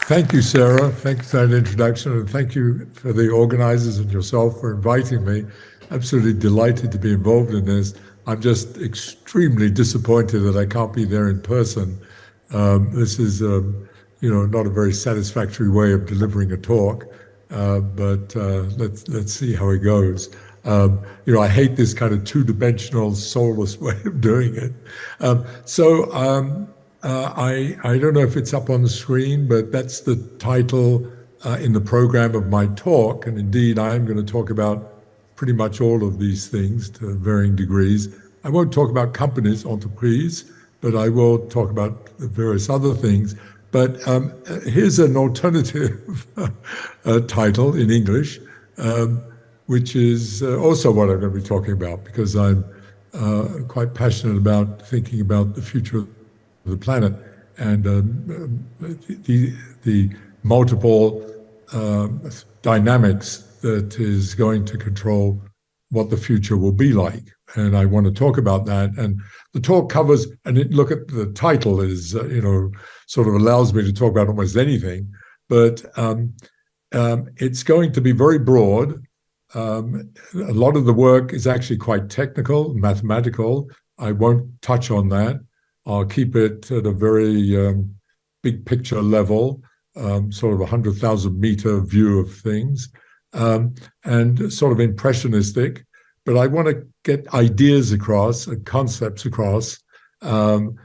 Thank you, Sarah. Thank you for that introduction, and thank you for the organizers and yourself for inviting me. Absolutely delighted to be involved in this. I'm just extremely disappointed that I can't be there in person. This is, not a very satisfactory way of delivering a talk, but let's see how it goes. I hate this kind of two-dimensional, soulless way of doing it. I don't know if it's up on the screen, but that's the title in the program of my talk. And indeed, I am going to talk about pretty much all of these things to varying degrees. I won't talk about companies, entreprise, but I will talk about various other things. But here's an alternative title in English, which is also what I'm going to be talking about, because I'm quite passionate about thinking about the future of the planet and the multiple dynamics that is going to control what the future will be like. And I want to talk about that. And the talk covers, look at the title is, sort of allows me to talk about almost anything, but it's going to be very broad. A lot of the work is actually quite technical, mathematical. I won't touch on that. I'll keep it at a very big picture level, sort of 100,000 meter view of things, and sort of impressionistic. But I want to get ideas across and concepts across, and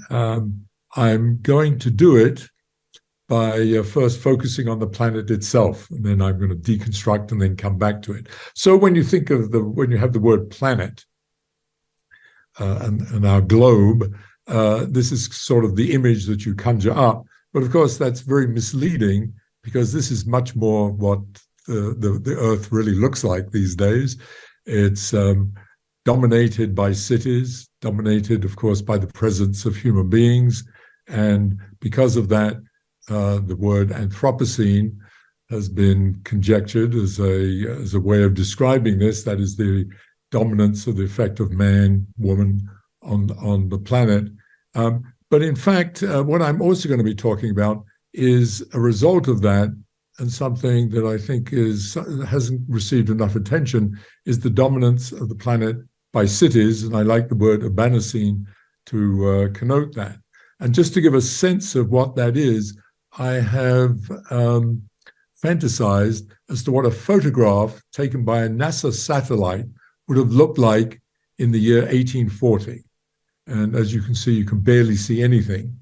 I'm going to do it by first focusing on the planet itself, and then I'm going to deconstruct and then come back to it. So when you think of when you have the word planet, and our globe, this is sort of the image that you conjure up. But of course, that's very misleading, because this is much more what the Earth really looks like these days. It's dominated by cities, dominated, of course, by the presence of human beings. And because of that, the word Anthropocene has been conjectured as a way of describing this. That is the dominance of the effect of man, woman on the planet. But in fact, what I'm also going to be talking about is a result of that, and something that I think hasn't received enough attention, is the dominance of the planet by cities. And I like the word urbanocene to connote that. And just to give a sense of what that is, I have fantasized as to what a photograph taken by a NASA satellite would have looked like in the year 1840. And as you can see, you can barely see anything.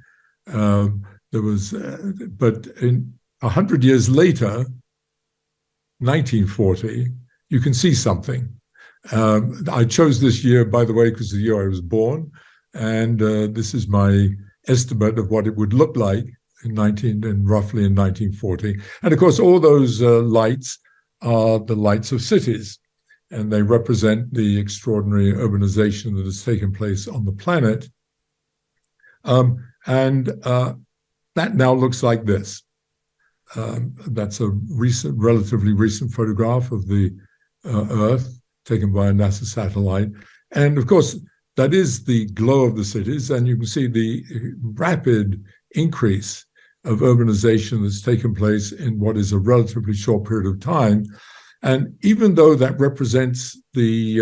But 100 years later, 1940, you can see something. I chose this year, by the way, because the year I was born. And this is my estimate of what it would look like roughly in 1940. And of course, all those lights are the lights of cities. And they represent the extraordinary urbanization that has taken place on the planet. That now looks like this. That's a relatively recent photograph of the Earth taken by a NASA satellite. And of course, that is the glow of the cities. And you can see the rapid increase of urbanization that's taken place in what is a relatively short period of time. And even though that represents the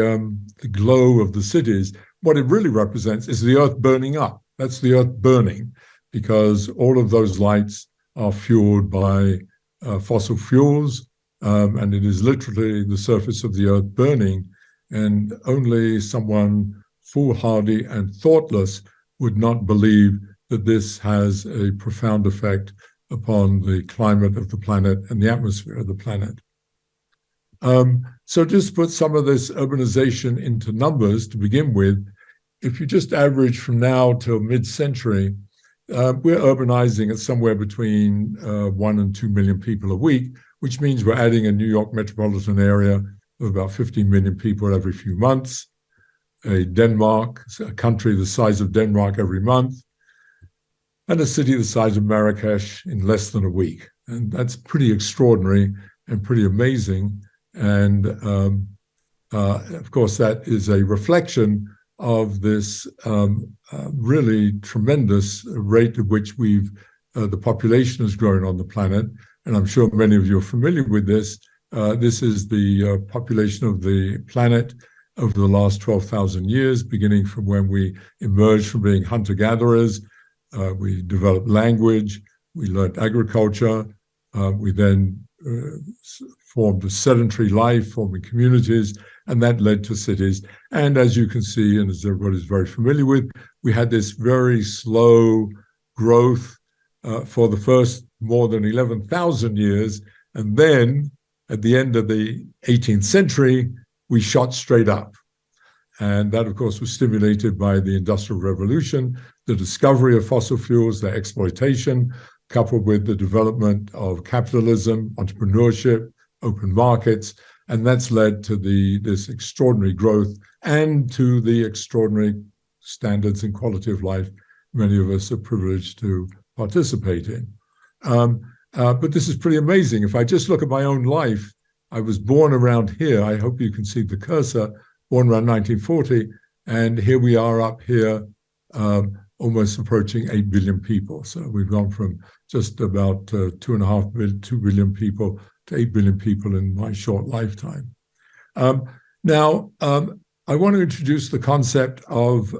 glow of the cities, what it really represents is the Earth burning up. That's the Earth burning, because all of those lights are fueled by fossil fuels, and it is literally the surface of the Earth burning. And only someone foolhardy and thoughtless would not believe that this has a profound effect upon the climate of the planet and the atmosphere of the planet. So just put some of this urbanization into numbers to begin with. If you just average from now till mid-century, we're urbanizing at somewhere between 1 and 2 million people a week, which means we're adding a New York metropolitan area of about 15 million people every few months, a country the size of Denmark every month, and a city the size of Marrakesh in less than a week. And that's pretty extraordinary and pretty amazing. And of course, that is a reflection of this really tremendous rate at which we've the population has grown on the planet. And I'm sure many of you are familiar with this. This is the population of the planet over the last 12,000 years, beginning from when we emerged from being hunter-gatherers. We developed language, we learned agriculture, we then formed a sedentary life, forming communities, and that led to cities. And as you can see, and as everybody's very familiar with, we had this very slow growth for the first more than 11,000 years. And then at the end of the 18th century, we shot straight up. And that, of course, was stimulated by the Industrial Revolution, the discovery of fossil fuels, their exploitation, coupled with the development of capitalism, entrepreneurship, open markets. And that's led to this extraordinary growth and to the extraordinary standards and quality of life many of us are privileged to participate in. But this is pretty amazing. If I just look at my own life, I was born around here. I hope you can see the cursor, born around 1940. And here we are up here, almost approaching 8 billion people. So we've gone from just about 2 billion people to 8 billion people in my short lifetime. Now, I want to introduce the concept of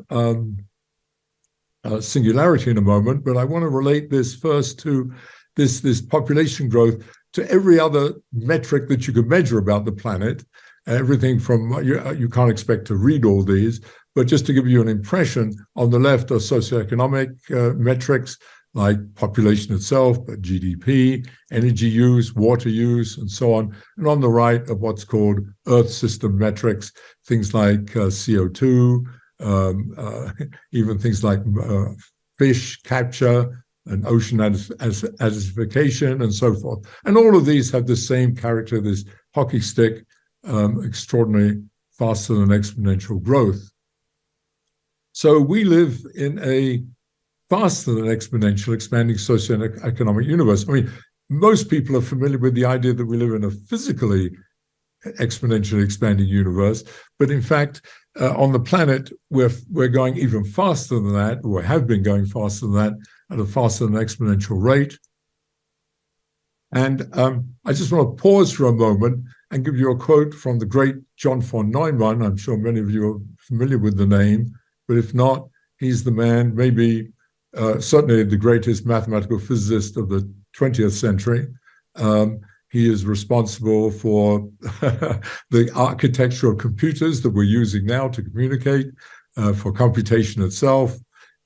singularity in a moment, but I want to relate this first to this population growth to every other metric that you could measure about the planet. Everything from, you can't expect to read all these, but just to give you an impression, on the left are socioeconomic metrics like population itself, but GDP, energy use, water use, and so on. And on the right are what's called Earth system metrics, things like CO2, even things like fish capture and ocean acidification and so forth. And all of these have the same character, this hockey stick, extraordinary, faster than exponential growth. So we live in a faster than exponential, expanding socioeconomic universe. I mean, most people are familiar with the idea that we live in a physically exponentially expanding universe, but in fact, on the planet, we're going even faster than that, or have been going faster than that, at a faster than exponential rate. And I just want to pause for a moment and give you a quote from the great John von Neumann. I'm sure many of you are familiar with the name, but if not, he's the man, maybe certainly the greatest mathematical physicist of the 20th century. He is responsible for the architecture of computers that we're using now to communicate, for computation itself.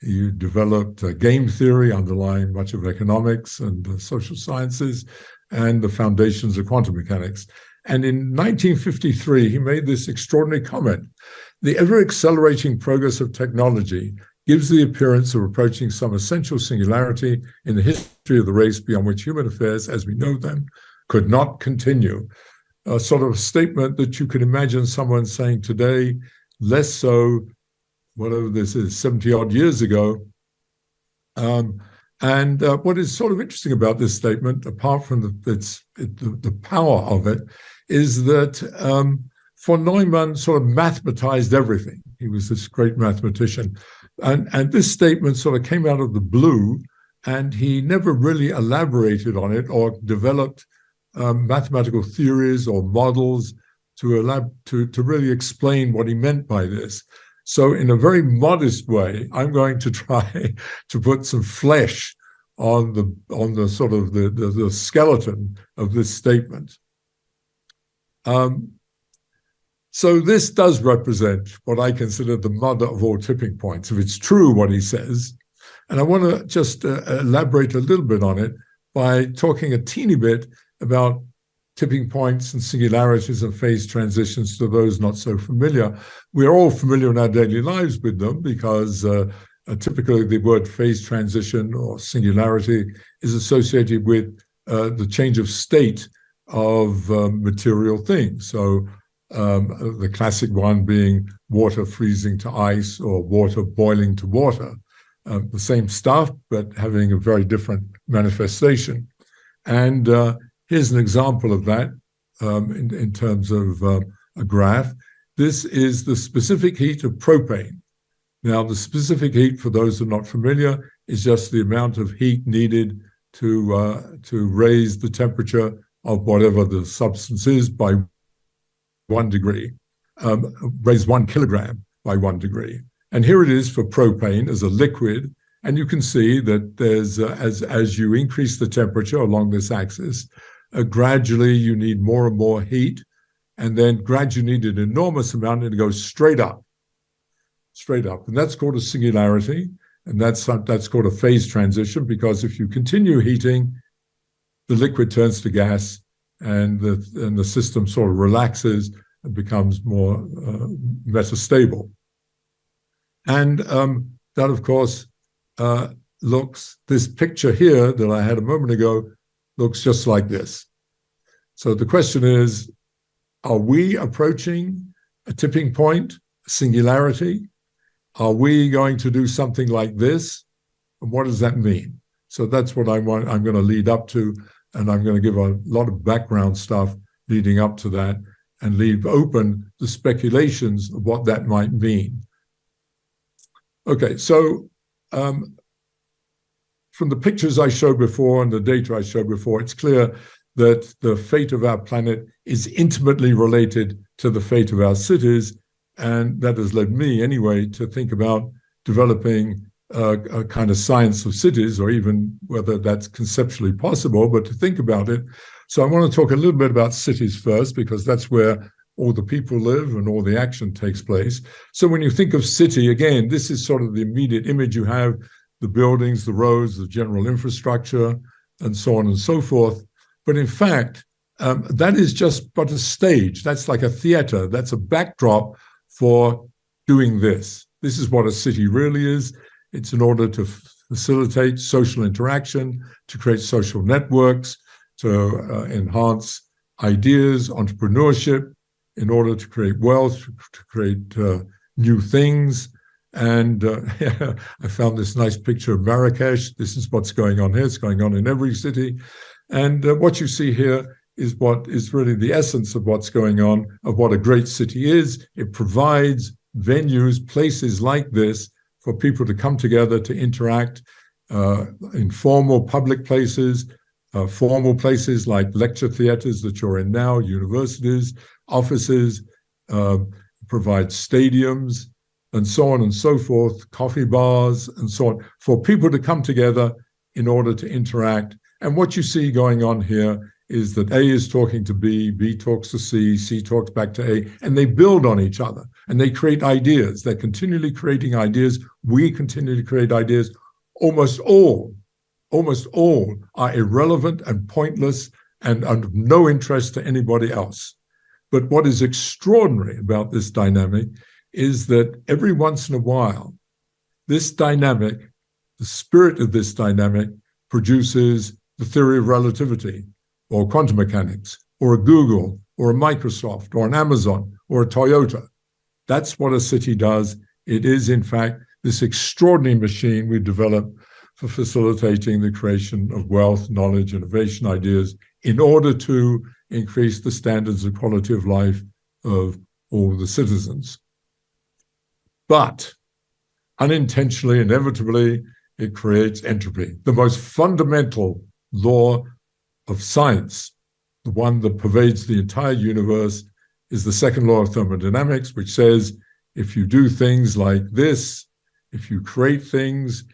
He developed game theory underlying much of economics and social sciences and the foundations of quantum mechanics. And in 1953, he made this extraordinary comment: the ever-accelerating progress of technology gives the appearance of approaching some essential singularity in the history of the race beyond which human affairs, as we know them, could not continue. A sort of statement that you could imagine someone saying today, less so, whatever this is, 70-odd years ago. And what is sort of interesting about this statement, apart from the power of it, is that von Neumann sort of mathematized everything. He was this great mathematician. And this statement sort of came out of the blue, and he never really elaborated on it or developed mathematical theories or models to really explain what he meant by this. So in a very modest way, I'm going to try to put some flesh on the sort of the skeleton of this statement. So this does represent what I consider the mother of all tipping points, if it's true what he says. And I want to just elaborate a little bit on it by talking a teeny bit about tipping points and singularities and phase transitions to those not so familiar. We're all familiar in our daily lives with them because typically the word phase transition or singularity is associated with the change of state of material things. So the classic one being water freezing to ice or water boiling to water. The same stuff, but having a very different manifestation. And here's an example of that in terms of a graph. This is the specific heat of propane. Now, the specific heat, for those who are not familiar, is just the amount of heat needed to raise the temperature of whatever the substance is by 1 degree, raise 1 kilogram by 1 degree. And here it is for propane as a liquid. And you can see that there's, as you increase the temperature along this axis, gradually you need more and more heat, and then gradually you need an enormous amount, and it goes straight up. And that's called a singularity, and that's called a phase transition, because if you continue heating, the liquid turns to gas, and the system sort of relaxes and becomes more metastable. And that, of course, this picture here that I had a moment ago looks just like this. So the question is, are we approaching a tipping point, a singularity? Are we going to do something like this? And what does that mean? So that's what I'm going to lead up to, and I'm going to give a lot of background stuff leading up to that and leave open the speculations of what that might mean. Okay, so from the pictures I showed before and the data I showed before, it's clear that the fate of our planet is intimately related to the fate of our cities, and that has led me, anyway, to think about developing a kind of science of cities, or even whether that's conceptually possible, but to think about it. So I want to talk a little bit about cities first, because that's where all the people live and all the action takes place. So when you think of city, again, this is sort of the immediate image you have: the buildings, the roads, the general infrastructure, and so on and so forth. But in fact, that is just but a stage. That's like a theater. That's a backdrop for doing this. This is what a city really is. It's in order to facilitate social interaction, to create social networks, to enhance ideas, entrepreneurship, in order to create wealth, to create new things. And I found this nice picture of Marrakesh. This is what's going on here. It's going on in every city. And what you see here is what is really the essence of what's going on, of what a great city is. It provides venues, places like this, for people to come together to interact, informal public places, formal places like lecture theaters that you're in now, universities, offices, provide stadiums, and so on and so forth, coffee bars, and so on, for people to come together in order to interact. And what you see going on here is that A is talking to B, B talks to C talks back to A, and they build on each other, and they create ideas. They're continually creating ideas. We continue to create ideas. Almost all are irrelevant and pointless and of no interest to anybody else. But what is extraordinary about this dynamic is that every once in a while, this dynamic, the spirit of this dynamic, produces the theory of relativity, or quantum mechanics, or a Google, or a Microsoft, or an Amazon, or a Toyota. That's what a city does. It is, in fact, this extraordinary machine we developed for facilitating the creation of wealth, knowledge, innovation, ideas, in order to increase the standards of quality of life of all the citizens. But unintentionally, inevitably, it creates entropy, the most fundamental law of science. The one that pervades the entire universe is the second law of thermodynamics, which says if you do things like this, if you create things,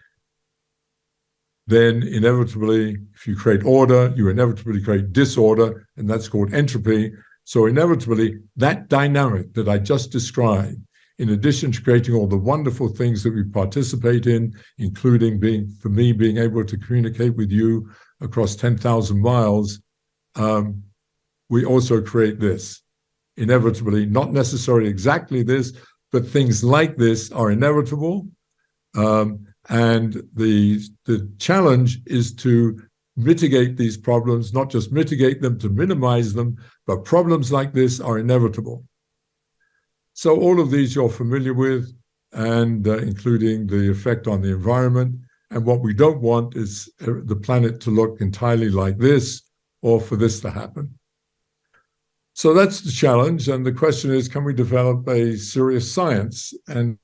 then inevitably, if you create order, you inevitably create disorder, and that's called entropy. So inevitably, that dynamic that I just described, in addition to creating all the wonderful things that we participate in, including being able to communicate with you across 10,000 miles, we also create this. Inevitably, not necessarily exactly this, but things like this are inevitable. And the challenge is to mitigate these problems, not just mitigate them, to minimize them, but problems like this are inevitable. So all of these you're familiar with, and including the effect on the environment. And what we don't want is the planet to look entirely like this, or for this to happen. So that's the challenge. And the question is, can we develop a serious science? And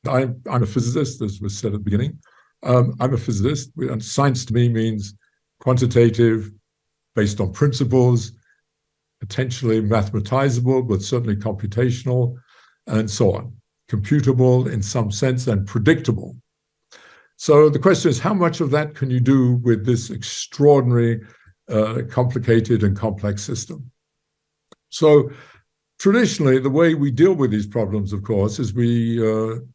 I'm a physicist, as was said at the beginning. I'm a physicist, and science to me means quantitative, based on principles, potentially mathematizable, but certainly computational, and so on. Computable in some sense and predictable. So the question is, how much of that can you do with this extraordinary, complicated and complex system? So traditionally, the way we deal with these problems, of course, is we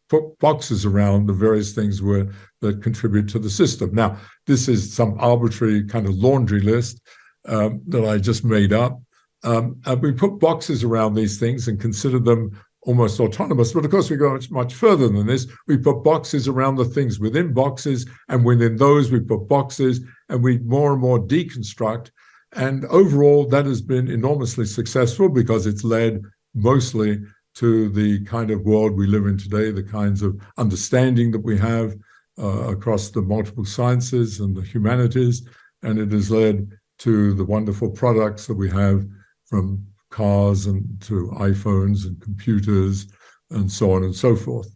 put boxes around the various things that contribute to the system. Now, this is some arbitrary kind of laundry list that I just made up. And we put boxes around these things and consider them almost autonomous. But of course, we go much further than this. We put boxes around the things within boxes, and within those, we put boxes, and we more and more deconstruct. And overall, that has been enormously successful because it's led mostly to the kind of world we live in today, the kinds of understanding that we have across the multiple sciences and the humanities. And it has led to the wonderful products that we have, from cars and to iPhones and computers and so on and so forth.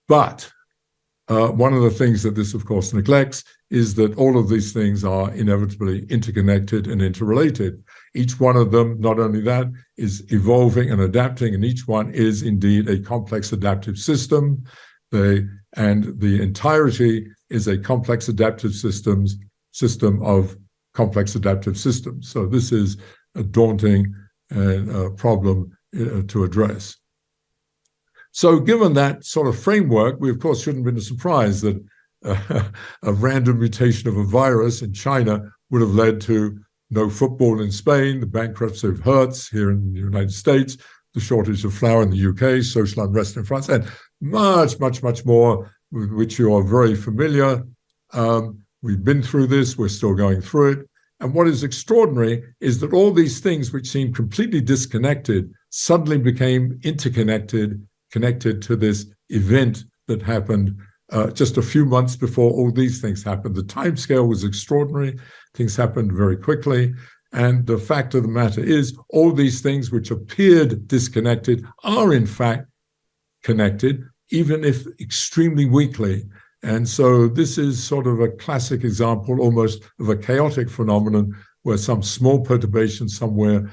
But one of the things that this, of course, neglects is that all of these things are inevitably interconnected and interrelated. Each one of them, not only that, is evolving and adapting, and each one is indeed a complex adaptive system. And the entirety is a complex adaptive system of complex adaptive systems. So this is a daunting problem to address. So given that sort of framework, we of course shouldn't have been surprised that a random mutation of a virus in China would have led to no football in Spain, the bankruptcy of Hertz here in the United States, the shortage of flour in the UK, social unrest in France, and much, much, much more with which you are very familiar. We've been through this, we're still going through it. And what is extraordinary is that all these things which seem completely disconnected suddenly became interconnected, connected to this event that happened just a few months before all these things happened. The timescale was extraordinary. Things happened very quickly. And the fact of the matter is, all these things which appeared disconnected are in fact connected, even if extremely weakly. And so this is sort of a classic example almost of a chaotic phenomenon where some small perturbation somewhere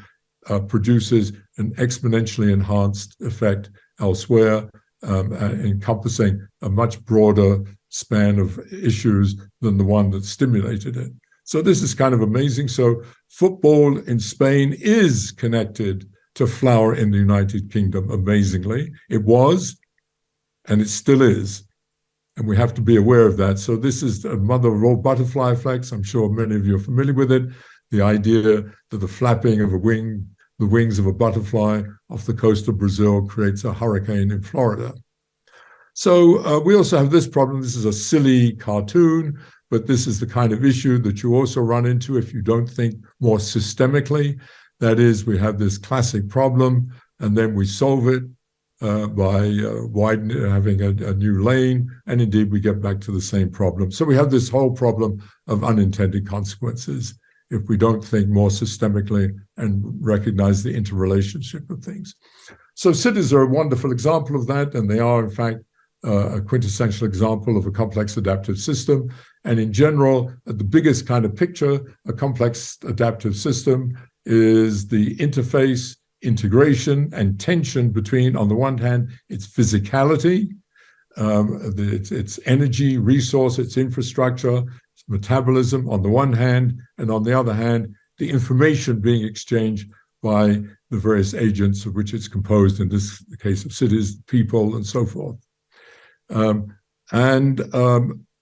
produces an exponentially enhanced effect elsewhere, encompassing a much broader span of issues than the one that stimulated it. So this is kind of amazing. So football in Spain is connected to flour in the United Kingdom, amazingly. It was, and it still is. And we have to be aware of that. So this is the mother of all butterfly effects. I'm sure many of you are familiar with it. The idea that the flapping of the wings of a butterfly off the coast of Brazil creates a hurricane in Florida. So we also have this problem. This is a silly cartoon, but this is the kind of issue that you also run into if you don't think more systemically. That is, we have this classic problem, and then we solve it by having a new lane, and indeed we get back to the same problem. So we have this whole problem of unintended consequences if we don't think more systemically and recognize the interrelationship of things. So cities are a wonderful example of that, and they are in fact a quintessential example of a complex adaptive system. And in general, at the biggest kind of picture, a complex adaptive system is the interface, integration, and tension between, on the one hand, its physicality, its energy, resource, its infrastructure, its metabolism on the one hand, and on the other hand, the information being exchanged by the various agents of which it's composed, in this case of cities, people, and so forth. And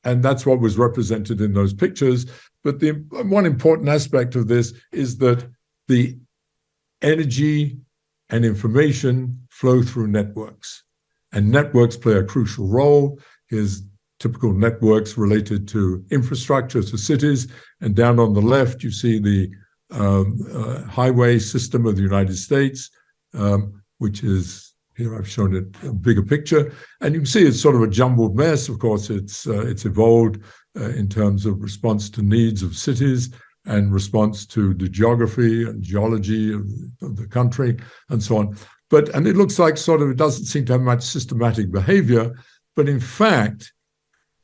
that's what was represented in those pictures. But the one important aspect of this is that the energy and information flow through networks, and networks play a crucial role. Here's typical networks related to infrastructure, to cities, and down on the left you see the highway system of the United States, which is, here I've shown it a bigger picture, and you can see it's sort of a jumbled mess. Of course, it's evolved in terms of response to needs of cities and response to the geography and geology of the country and so on. And it looks like sort of, it doesn't seem to have much systematic behavior, but in fact,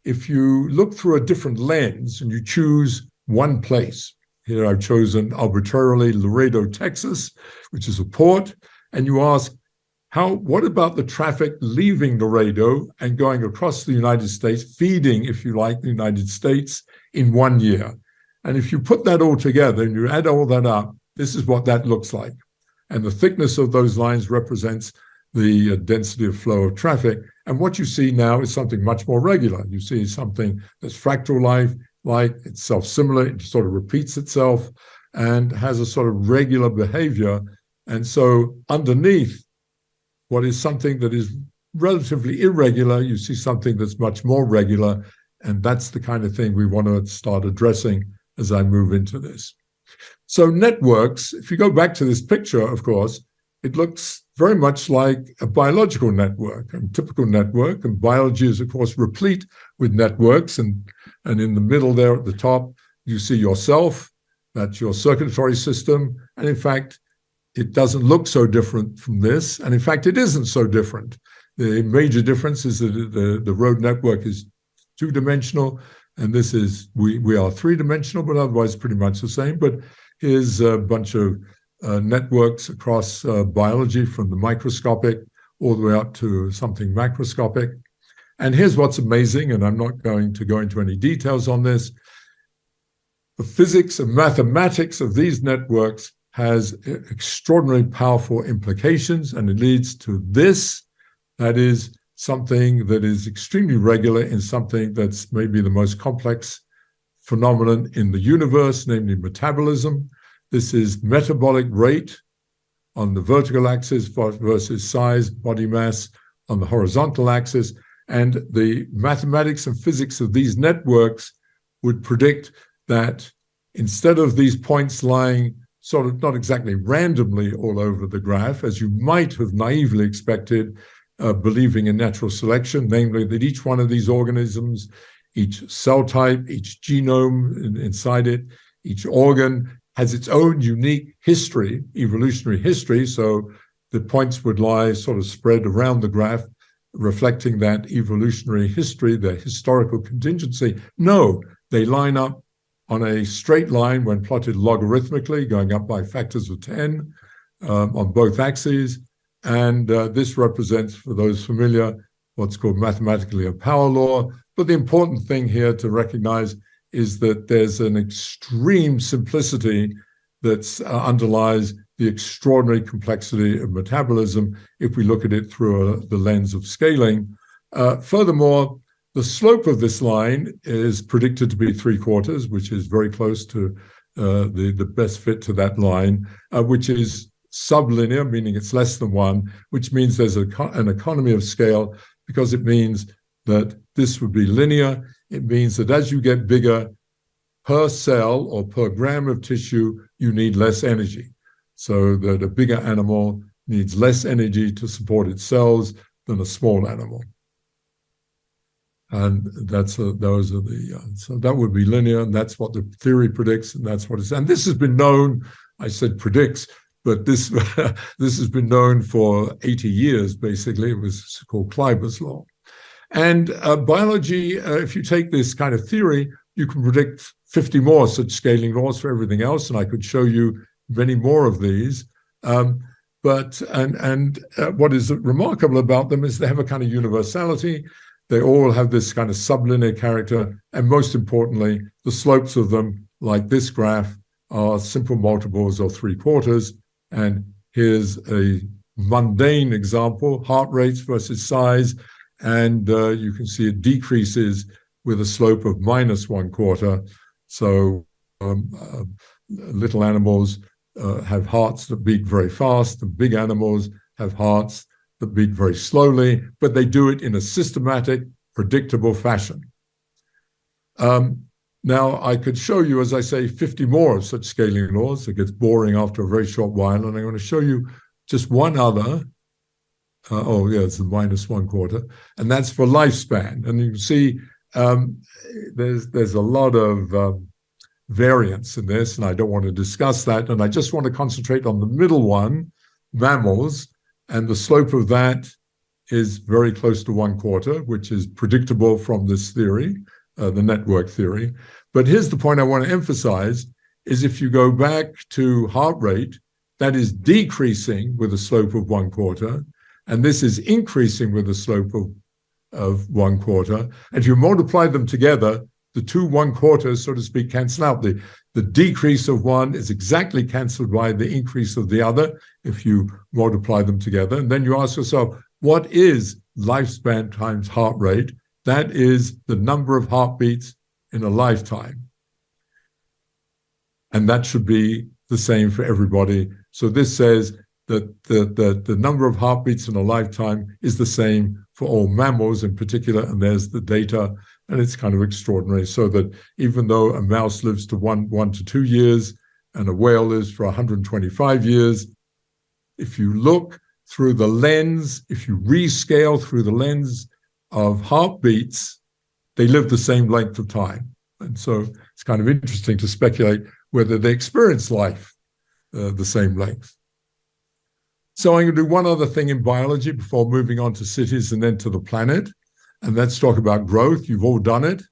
if you look through a different lens and you choose one place, here I've chosen arbitrarily Laredo, Texas, which is a port, and you ask, what about the traffic leaving Laredo and going across the United States, feeding, if you like, the United States in 1 year? And if you put that all together and you add all that up, this is what that looks like. And the thickness of those lines represents the density of flow of traffic. And what you see now is something much more regular. You see something that's fractal-like, it's self-similar, it sort of repeats itself and has a sort of regular behavior. And so underneath what is something that is relatively irregular, you see something that's much more regular. And that's the kind of thing we want to start addressing as I move into this. So networks, if you go back to this picture, of course, it looks very much like a biological network, a typical network. And biology is, of course, replete with networks. And in the middle there at the top, you see yourself, that's your circulatory system. And in fact, it doesn't look so different from this. And in fact, it isn't so different. The major difference is that the road network is two-dimensional, and this is, we are three-dimensional, but otherwise pretty much the same. But here's a bunch of networks across biology, from the microscopic all the way up to something macroscopic. And here's what's amazing, and I'm not going to go into any details on this. The physics and mathematics of these networks has extraordinarily powerful implications, and it leads to this, that is something that is extremely regular in something that's maybe the most complex phenomenon in the universe, namely metabolism. This is metabolic rate on the vertical axis versus size, body mass on the horizontal axis. And the mathematics and physics of these networks would predict that instead of these points lying sort of not exactly randomly all over the graph, as you might have naively expected, believing in natural selection, namely that each one of these organisms, each cell type, each genome inside it, each organ has its own unique history, evolutionary history. So the points would lie sort of spread around the graph, reflecting that evolutionary history, the historical contingency. No, they line up on a straight line when plotted logarithmically, going up by factors of 10 on both axes. And this represents, for those familiar, what's called mathematically a power law. But the important thing here to recognize is that there's an extreme simplicity that underlies the extraordinary complexity of metabolism if we look at it through the lens of scaling. Furthermore, the slope of this line is predicted to be 3/4, which is very close to the best fit to that line, which is sublinear, meaning it's less than 1, which means there's an economy of scale, because it means that this would be linear. It means that as you get bigger, per cell or per gram of tissue, you need less energy. So that a bigger animal needs less energy to support its cells than a small animal. And those are the, so that would be linear, and that's what the theory predicts, and that's what it's, and this has been known, I said predicts, but this has been known for 80 years, basically. It was called Kleiber's law. And biology, if you take this kind of theory, you can predict 50 more such scaling laws for everything else, and I could show you many more of these. What is remarkable about them is they have a kind of universality. They all have this kind of sublinear character, and most importantly, the slopes of them, like this graph, are simple multiples of 3/4. And here's a mundane example, heart rates versus size, and you can see it decreases with a slope of -1/4. So little animals have hearts that beat very fast, and big animals have hearts that beat very slowly, but they do it in a systematic, predictable fashion. Now, I could show you, as I say, 50 more of such scaling laws. It gets boring after a very short while, and I'm going to show you just one other. It's the -1/4, and that's for lifespan. And you can see there's a lot of variance in this, and I don't want to discuss that. And I just want to concentrate on the middle one, mammals, and the slope of that is very close to 1/4, which is predictable from this theory, the network theory. But here's the point I want to emphasize, is if you go back to heart rate, that is decreasing with a slope of 1/4, and this is increasing with a slope of 1/4. And if you multiply them together, the two 1/4s, so to speak, cancel out. The decrease of one is exactly cancelled by the increase of the other if you multiply them together. And then you ask yourself, what is lifespan times heart rate? That is the number of heartbeats in a lifetime. And that should be the same for everybody. So this says that the number of heartbeats in a lifetime is the same for all mammals in particular, and there's the data, and it's kind of extraordinary. So that even though a mouse lives to 1 to 2 years and a whale lives for 125 years, if you look through the lens, if you rescale through the lens of heartbeats, they live the same length of time. And so it's kind of interesting to speculate whether they experience life the same length. So I'm going to do one other thing in biology before moving on to cities and then to the planet. And let's talk about growth. You've all done it.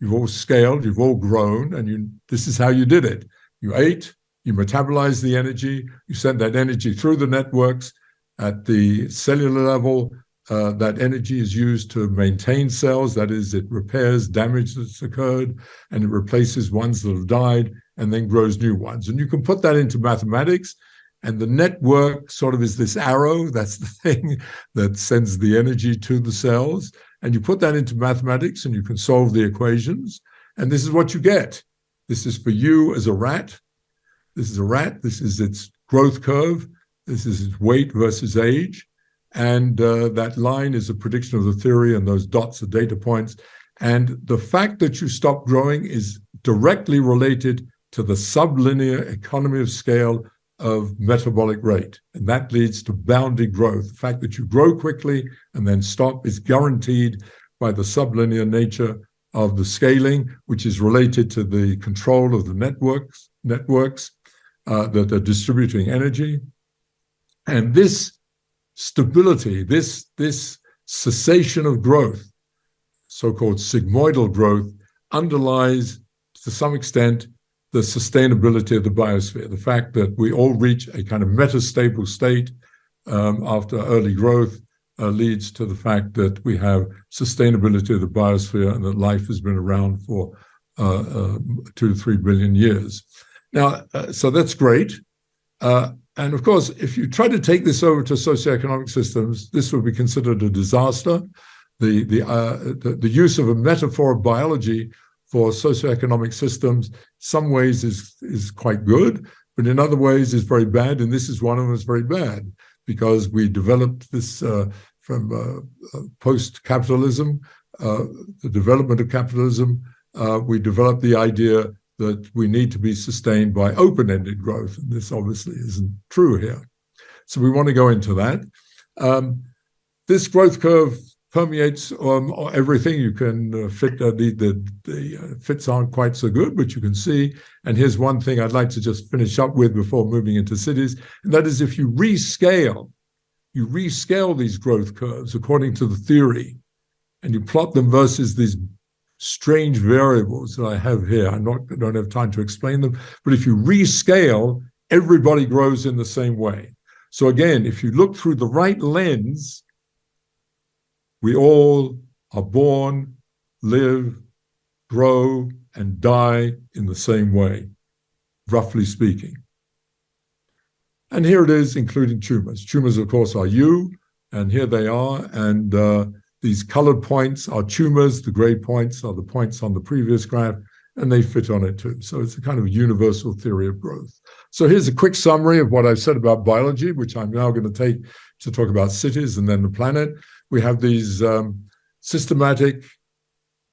You've all scaled. You've all grown. And this is how you did it. You ate. You metabolized the energy. You sent that energy through the networks. At the cellular level, that energy is used to maintain cells. That is, it repairs damage that's occurred, and it replaces ones that have died and then grows new ones. And you can put that into mathematics. And the network sort of is this arrow. That's the thing that sends the energy to the cells. And you put that into mathematics and you can solve the equations. And this is what you get. This is for you as a rat. This is a rat. This is its growth curve. This is its weight versus age. And that line is a prediction of the theory, and those dots are data points. And the fact that you stop growing is directly related to the sublinear economy of scale of metabolic rate. And that leads to bounded growth. The fact that you grow quickly and then stop is guaranteed by the sublinear nature of the scaling, which is related to the control of the networks that are distributing energy. And this stability, this cessation of growth, so-called sigmoidal growth, underlies to some extent the sustainability of the biosphere, the fact that we all reach a kind of metastable state after early growth leads to the fact that we have sustainability of the biosphere and that life has been around for 2 to 3 billion years. Now, so that's great. And of course, if you try to take this over to socioeconomic systems, this would be considered a disaster. The use of a metaphor of biology for socioeconomic systems, some ways is quite good, but in other ways is very bad. And this is one of them that's very bad, because we developed this from post-capitalism, the development of capitalism. We developed the idea that we need to be sustained by open-ended growth. And this obviously isn't true here. So we want to go into that. This growth curve permeates everything. You can fit, the fits aren't quite so good, but you can see. And here's one thing I'd like to just finish up with before moving into cities. And that is, if you rescale these growth curves according to the theory, and you plot them versus these strange variables that I have here. I don't have time to explain them, but if you rescale, everybody grows in the same way. So again, if you look through the right lens, we all are born, live, grow, and die in the same way, roughly speaking. And here it is, including tumors. Tumors, of course, are you, and here they are, and these colored points are tumors. The gray points are the points on the previous graph, and they fit on it too. So it's a kind of universal theory of growth. So here's a quick summary of what I've said about biology, which I'm now going to take to talk about cities and then the planet. We have these systematic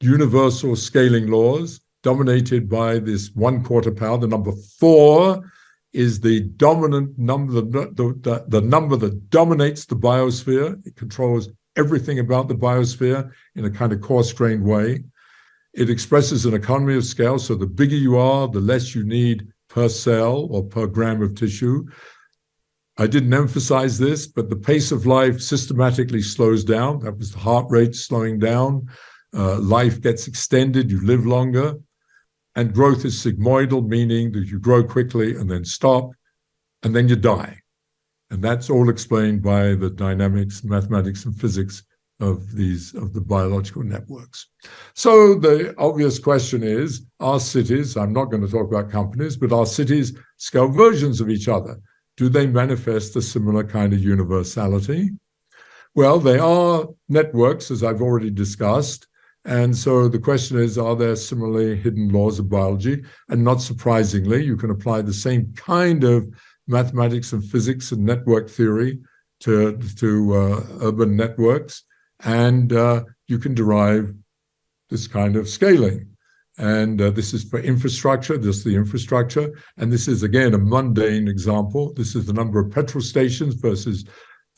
universal scaling laws dominated by this 1/4 power. The number 4 is the dominant number, the number that dominates the biosphere. It controls everything about the biosphere in a kind of coarse-grained way. It expresses an economy of scale, so the bigger you are, the less you need per cell or per gram of tissue. I didn't emphasize this, but the pace of life systematically slows down. That was the heart rate slowing down. Life gets extended, you live longer. And growth is sigmoidal, meaning that you grow quickly and then stop, and then you die. And that's all explained by the dynamics, mathematics, and physics of the biological networks. So the obvious question is, are cities, I'm not going to talk about companies, but are cities scale versions of each other? Do they manifest a similar kind of universality? Well, they are networks, as I've already discussed. And so the question is, are there similarly hidden laws of biology? And not surprisingly, you can apply the same kind of mathematics and physics and network theory to urban networks. And you can derive this kind of scaling. And this is for infrastructure, this is the infrastructure. And this is, again, a mundane example. This is the number of petrol stations versus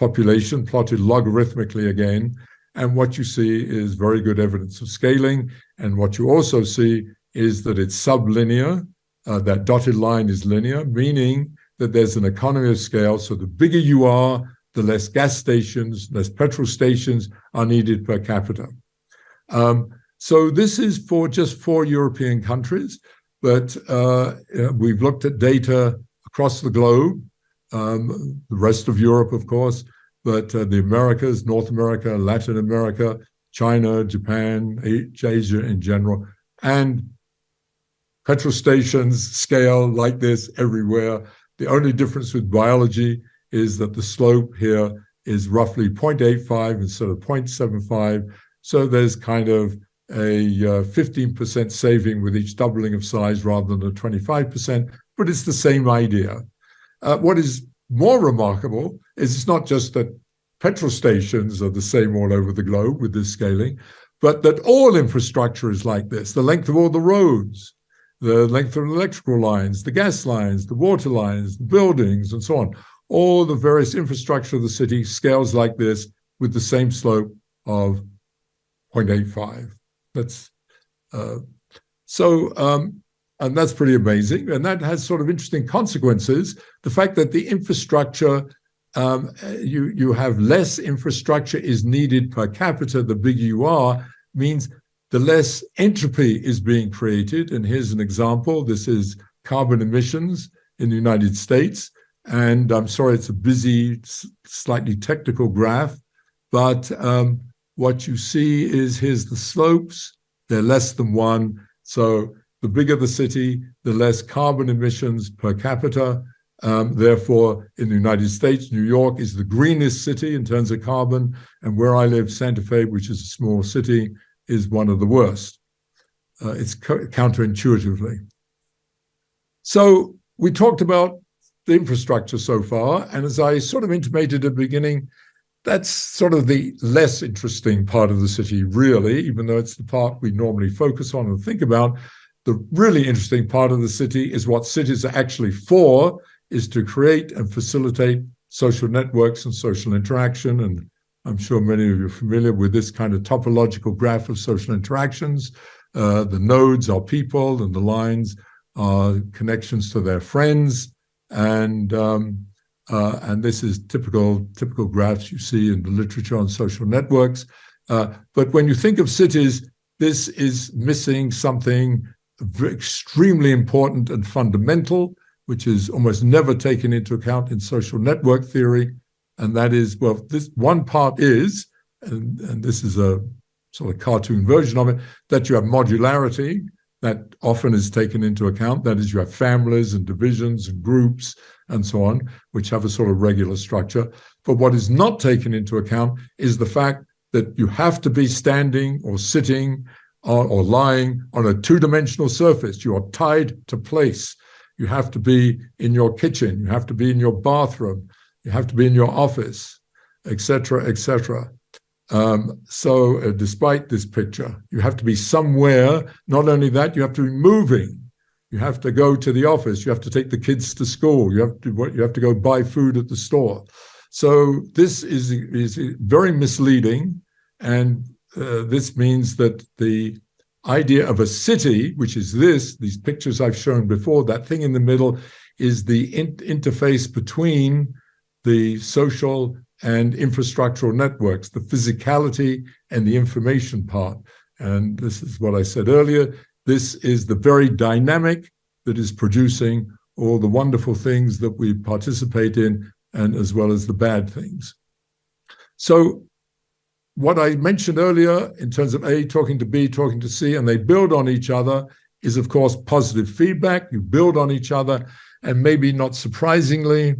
population plotted logarithmically again. And what you see is very good evidence of scaling. And what you also see is that it's sublinear. That dotted line is linear, meaning that there's an economy of scale. So the bigger you are, the less gas stations, less petrol stations are needed per capita. So this is for just 4 European countries, but we've looked at data across the globe, the rest of Europe, of course, but the Americas, North America, Latin America, China, Japan, Asia in general, and petrol stations scale like this everywhere. The only difference with biology is that the slope here is roughly 0.85 instead of 0.75. So there's kind of a 15% saving with each doubling of size rather than a 25%, but it's the same idea. What is more remarkable is it's not just that petrol stations are the same all over the globe with this scaling, but that all infrastructure is like this. The length of all the roads, the length of electrical lines, the gas lines, the water lines, the buildings, and so on. All the various infrastructure of the city scales like this with the same slope of 0.85. That's and that's pretty amazing. And that has sort of interesting consequences. The fact that the infrastructure, you have less infrastructure is needed per capita, the bigger you are, means the less entropy is being created. And here's an example. This is carbon emissions in the United States. And I'm sorry, it's a busy, slightly technical graph, but what you see is here's the slopes. They're less than 1. So the bigger the city, the less carbon emissions per capita. Therefore, in the United States, New York is the greenest city in terms of carbon. And where I live, Santa Fe, which is a small city, is one of the worst. It's counterintuitively. So we talked about the infrastructure so far. And as I sort of intimated at the beginning, that's sort of the less interesting part of the city, really, even though it's the part we normally focus on and think about. The really interesting part of the city is what cities are actually for, is to create and facilitate social networks and social interaction. And I'm sure many of you are familiar with this kind of topological graph of social interactions. The nodes are people and the lines are connections to their friends. And this is typical graphs you see in the literature on social networks. But when you think of cities, this is missing something extremely important and fundamental, which is almost never taken into account in social network theory. And that is, well, this one part is, and this is a sort of cartoon version of it, that you have modularity that often is taken into account. That is, you have families and divisions and groups and so on, which have a sort of regular structure. But what is not taken into account is the fact that you have to be standing or sitting or lying on a two-dimensional surface. You are tied to place. You have to be in your kitchen. You have to be in your bathroom. You have to be in your office, etc., etc. So despite this picture, you have to be somewhere. Not only that, you have to be moving. You have to go to the office. You have to take the kids to school. You have to go buy food at the store. So this is very misleading, and this means that the idea of a city, which is these pictures I've shown before, that thing in the middle is the interface between the social and infrastructural networks, the physicality and the information part. And this is what I said earlier. This is the very dynamic that is producing all the wonderful things that we participate in, and as well as the bad things. So what I mentioned earlier in terms of A talking to B, talking to C, and they build on each other, is of course positive feedback. You build on each other, and maybe not surprisingly,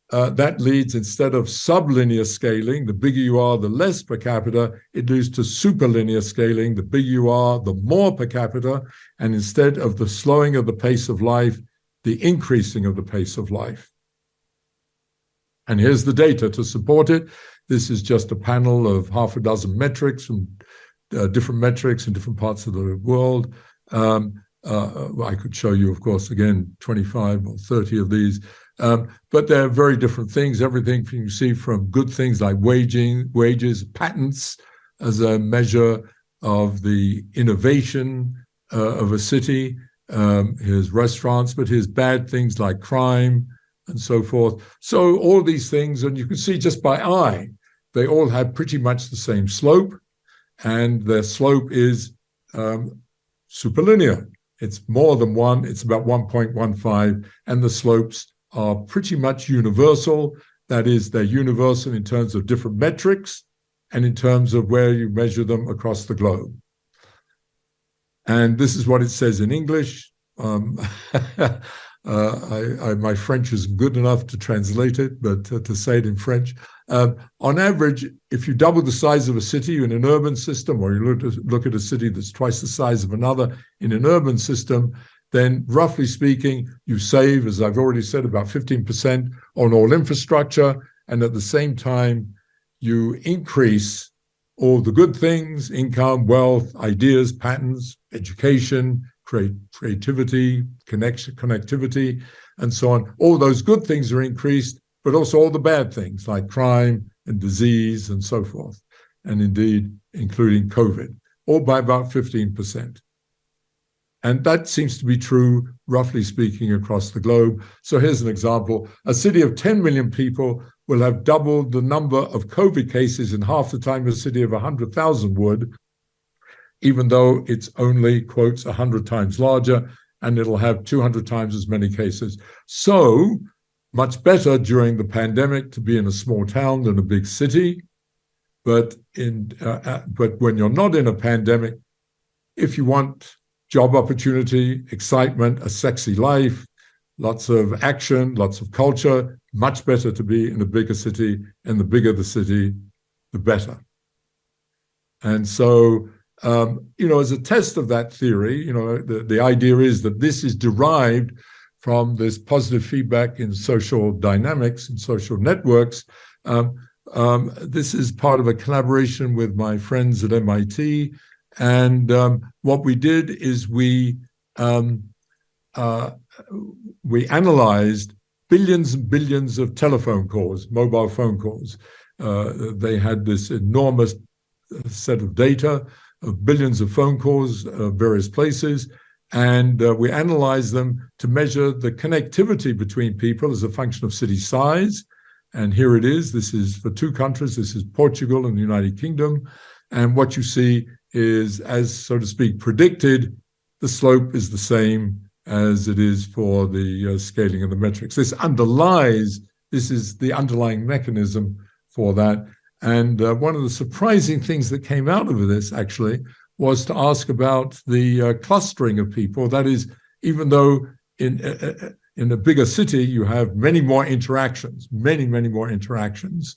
that leads, instead of sublinear scaling, the bigger you are, the less per capita, it leads to superlinear scaling. The bigger you are, the more per capita, and instead of the slowing of the pace of life, the increasing of the pace of life. And here's the data to support it. This is just a panel of half a dozen metrics from different metrics in different parts of the world. I could show you, of course, again, 25 or 30 of these. But they're very different things. Everything you see from good things like wages, patents as a measure of the innovation of a city. Here's restaurants, but here's bad things like crime and so forth. So all these things, and you can see just by eye, they all have pretty much the same slope, and their slope is superlinear. It's more than one, it's about 1.15, and the slopes are pretty much universal. That is, they're universal in terms of different metrics and in terms of where you measure them across the globe. And this is what it says in English. My French isn't good enough to translate it, but to say it in French. On average, if you double the size of a city in an urban system, or you look at a city that's twice the size of another in an urban system, then roughly speaking, you save, as I've already said, about 15% on all infrastructure, and at the same time, you increase all the good things: income, wealth, ideas, patents, education, creativity, connectivity, and so on. All those good things are increased, but also all the bad things like crime and disease and so forth, and indeed, including COVID, all by about 15%. And that seems to be true, roughly speaking, across the globe. So here's an example. A city of 10 million people will have doubled the number of COVID cases in half the time a city of 100,000 would, even though it's only, quotes, 100 times larger, and it'll have 200 times as many cases. So much better during the pandemic to be in a small town than a big city. But when you're not in a pandemic, if you want job opportunity, excitement, a sexy life, lots of action, lots of culture, much better to be in a bigger city, and the bigger the city, the better. And so, as a test of that theory, the idea is that this is derived from this positive feedback in social dynamics and social networks. This is part of a collaboration with my friends at MIT. And what we did is we analyzed billions and billions of telephone calls, mobile phone calls. They had this enormous set of data of billions of phone calls of various places, and we analyzed them to measure the connectivity between people as a function of city size. And here it is. This is for two countries. This is Portugal and the United Kingdom. And what you see is, as so to speak, predicted, the slope is the same as it is for the scaling of the metrics. This is the underlying mechanism for that. And one of the surprising things that came out of this, actually, was to ask about the clustering of people. That is, even though in a bigger city, you have many more interactions, many more interactions.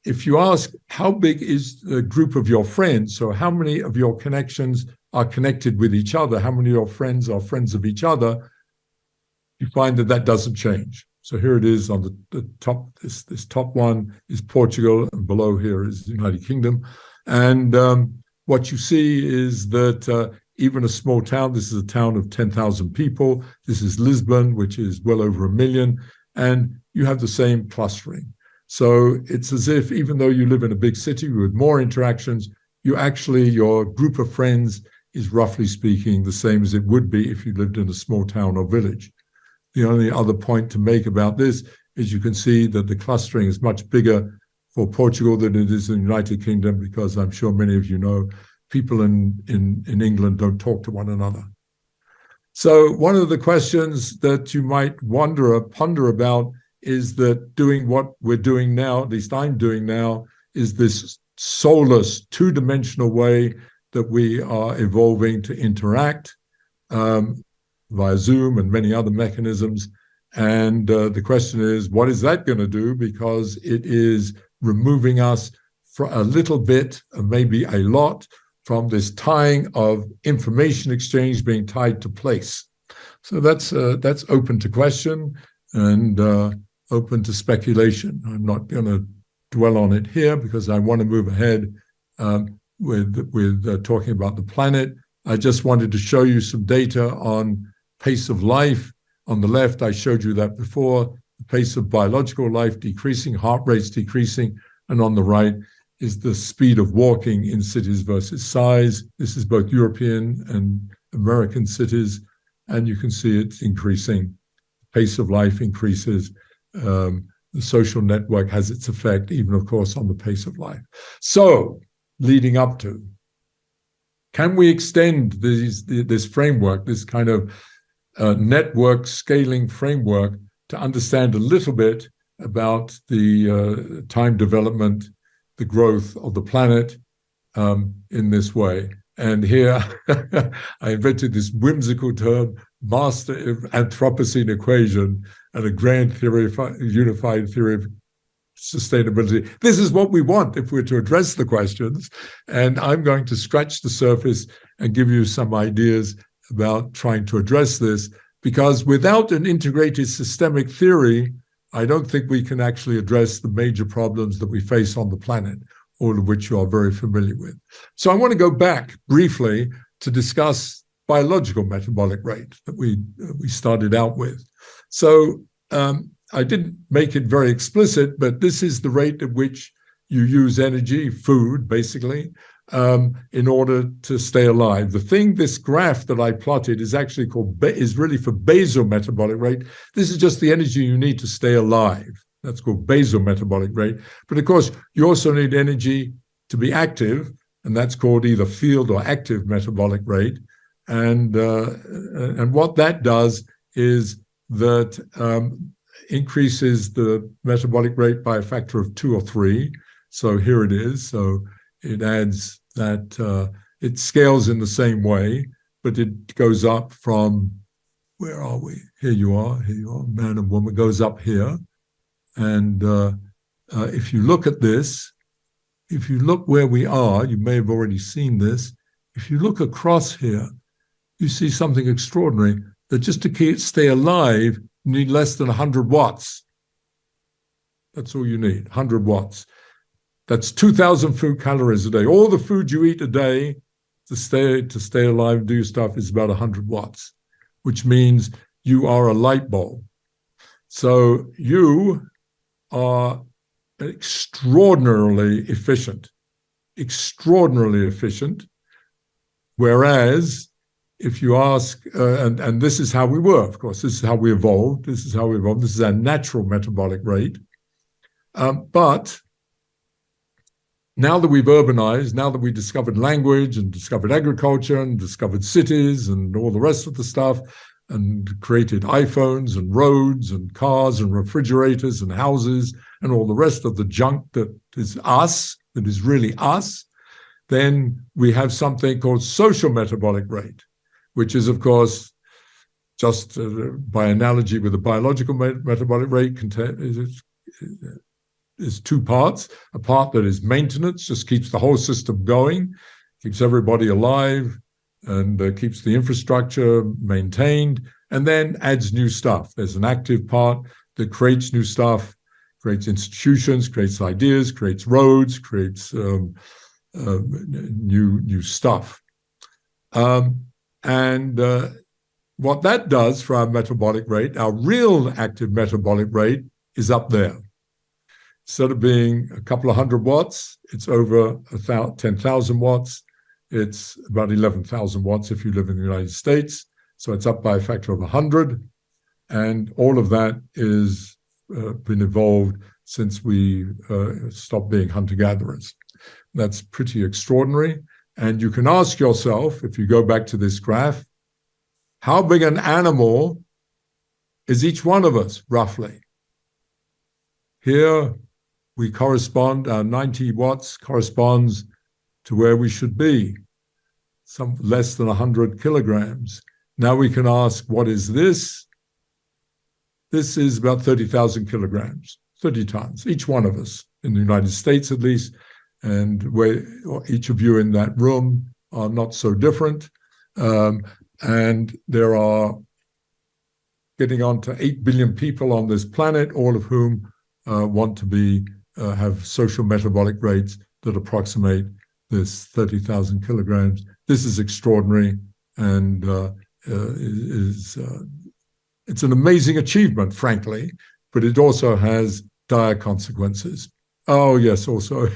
If you ask how big is the group of your friends, so how many of your connections are connected with each other, how many of your friends are friends of each other, you find that doesn't change. So here it is on the top, this top one is Portugal, and below here is the United Kingdom. And what you see is that even a small town, this is a town of 10,000 people, this is Lisbon, which is well over 1 million, and you have the same clustering. So it's as if, even though you live in a big city with more interactions, your group of friends is roughly speaking the same as it would be if you lived in a small town or village. The only other point to make about this is you can see that the clustering is much bigger for Portugal than it is in the United Kingdom, because I'm sure many of you know people in England don't talk to one another. So one of the questions that you might wonder or ponder about is that doing what we're doing now, at least I'm doing now, is this soulless, two-dimensional way that we are evolving to interact via Zoom and many other mechanisms. And the question is, what is that going to do? Because it is removing us for a little bit, maybe a lot, from this tying of information exchange being tied to place. So that's open to question and open to speculation. I'm not going to dwell on it here because I want to move ahead with talking about the planet. I just wanted to show you some data on pace of life. On the left, I showed you that before, the pace of biological life decreasing, heart rates decreasing, and on the right is the speed of walking in cities versus size. This is both European and American cities, and you can see it's increasing. Pace of life increases. The social network has its effect, even, of course, on the pace of life. So, leading up to, can we extend this framework, this kind of network scaling framework, to understand a little bit about the time development, the growth of the planet in this way? And here I invented this whimsical term, master Anthropocene equation, and a grand theory, unified theory of sustainability. This is what we want if we're to address the questions. And I'm going to scratch the surface and give you some ideas about trying to address this, because without an integrated systemic theory, I don't think we can actually address the major problems that we face on the planet, all of which you are very familiar with. So I want to go back briefly to discuss biological metabolic rate that we started out with. So I didn't make it very explicit, but this is the rate at which you use energy, food, basically, in order to stay alive. This graph that I plotted is actually is really for basal metabolic rate. This is just the energy you need to stay alive. That's called basal metabolic rate. But of course, you also need energy to be active, and that's called either field or active metabolic rate. And what that does is that increases the metabolic rate by a factor of 2 or 3. So here it is. So it adds that, it scales in the same way, but it goes up from, where are we? Here you are, man and woman, goes up here. And if you look at this, if you look where we are, you may have already seen this. If you look across here, you see something extraordinary, that just to stay alive, you need less than 100 watts. That's all you need, 100 watts. That's 2,000 food calories a day. All the food you eat a day to stay alive and do your stuff is about 100 watts, which means you are a light bulb. So you are extraordinarily efficient. Whereas if you ask, and this is how we were, of course, this is how we evolved. This is our natural metabolic rate. But now that we've urbanized, now that we discovered language and discovered agriculture and discovered cities and all the rest of the stuff, and created iPhones and roads and cars and refrigerators and houses and all the rest of the junk that is us, that is really us, then we have something called social metabolic rate, which is, of course, just by analogy with the biological metabolic rate, is 2 parts. A part that is maintenance, just keeps the whole system going, keeps everybody alive, and keeps the infrastructure maintained, and then adds new stuff. There's an active part that creates new stuff, creates institutions, creates ideas, creates roads, creates new stuff. And what that does for our metabolic rate, our real active metabolic rate, is up there. Instead of being a couple of 100 watts, it's over 10,000 watts. It's about 11,000 watts if you live in the United States. So it's up by a factor of 100. And all of that is been evolved since we stopped being hunter-gatherers. That's pretty extraordinary. And you can ask yourself, if you go back to this graph, how big an animal is each one of us, roughly? Here we correspond, our 90 watts corresponds to where we should be, some less than 100 kilograms. Now we can ask, what is this? This is about 30,000 kilograms, 30 tons, each one of us, in the United States at least, and where each of you in that room are not so different. And there are getting on to 8 billion people on this planet, all of whom want to have social metabolic rates that approximate this 30,000 kilograms. This is extraordinary, and it's an amazing achievement, frankly, but it also has dire consequences. Oh, yes, also,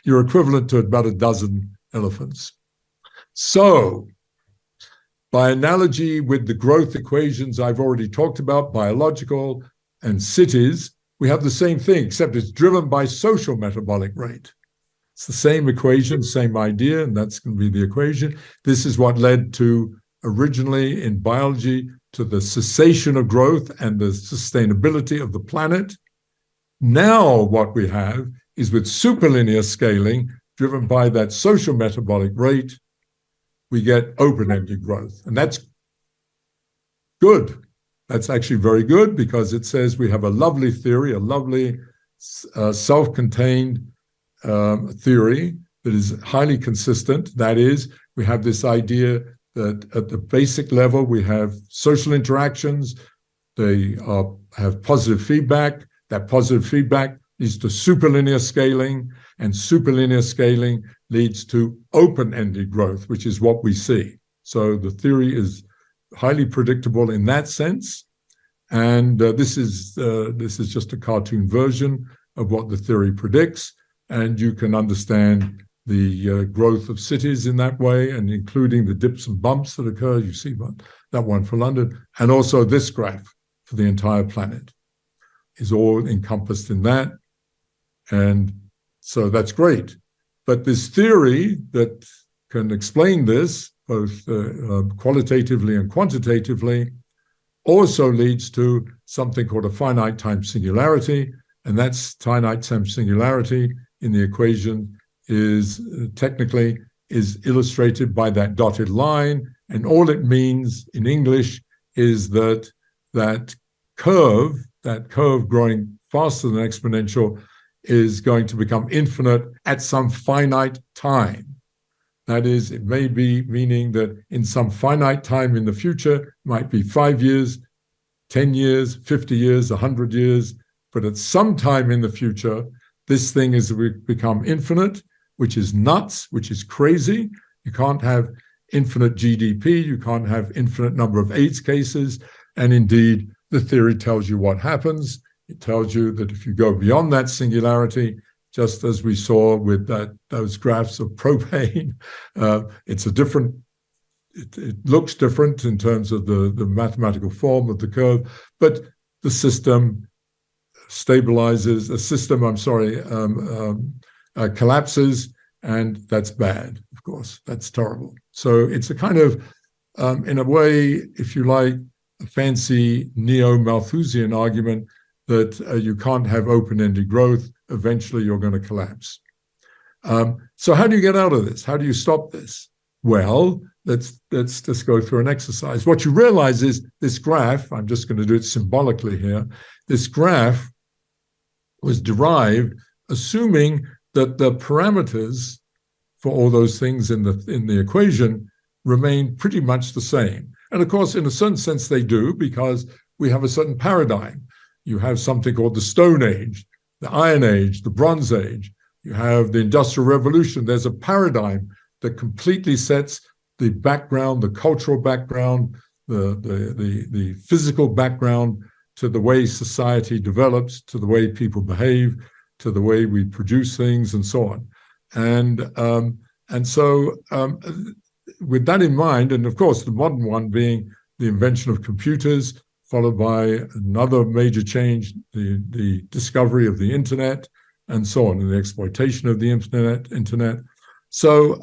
you're equivalent to about a dozen elephants. So, by analogy with the growth equations I've already talked about, biological and cities, we have the same thing, except it's driven by social metabolic rate. It's the same equation, same idea, and that's going to be the equation. This is what led to, originally in biology, to the cessation of growth and the sustainability of the planet. Now what we have is, with superlinear scaling, driven by that social metabolic rate, we get open-ended growth. And that's good. That's actually very good, because it says we have a lovely theory, a lovely self-contained theory that is highly consistent. That is, we have this idea that at the basic level, we have social interactions. They have positive feedback. That positive feedback leads to superlinear scaling, and superlinear scaling leads to open-ended growth, which is what we see. So the theory is highly predictable in that sense. And this is just a cartoon version of what the theory predicts. And you can understand the growth of cities in that way, and including the dips and bumps that occur. You see that one for London, and also this graph for the entire planet is all encompassed in that. And so that's great. But this theory that can explain this, both qualitatively and quantitatively, also leads to something called a finite time singularity. And that's finite time singularity in the equation is technically is illustrated by that dotted line. And all it means in English is that that curve growing faster than exponential is going to become infinite at some finite time. That is, it may be meaning that in some finite time in the future, it might be 5 years, 10 years, 50 years, 100 years, but at some time in the future, this thing is become infinite, which is nuts, which is crazy. You can't have infinite GDP, you can't have infinite number of AIDS cases, and indeed, the theory tells you what happens. It tells you that if you go beyond that singularity, just as we saw with those graphs of propane, it's a different, it looks different in terms of the mathematical form of the curve, but the system stabilizes, collapses, and that's bad, of course, that's terrible. So it's a kind of, in a way, if you like, a fancy neo-Malthusian argument that you can't have open-ended growth. Eventually, you're going to collapse. So how do you get out of this? How do you stop this? Well, let's just go through an exercise. What you realize is this graph, I'm just going to do it symbolically here, this graph was derived assuming that the parameters for all those things in the equation remain pretty much the same. And of course, in a certain sense, they do, because we have a certain paradigm. You have something called the Stone Age, the Iron Age, the Bronze Age. You have the Industrial Revolution. There's a paradigm that completely sets the background, the cultural background, the physical background to the way society develops, to the way people behave, to the way we produce things, and so on. And so with that in mind, and of course the modern one being the invention of computers, followed by another major change, the discovery of the internet, and so on, and the exploitation of the internet. So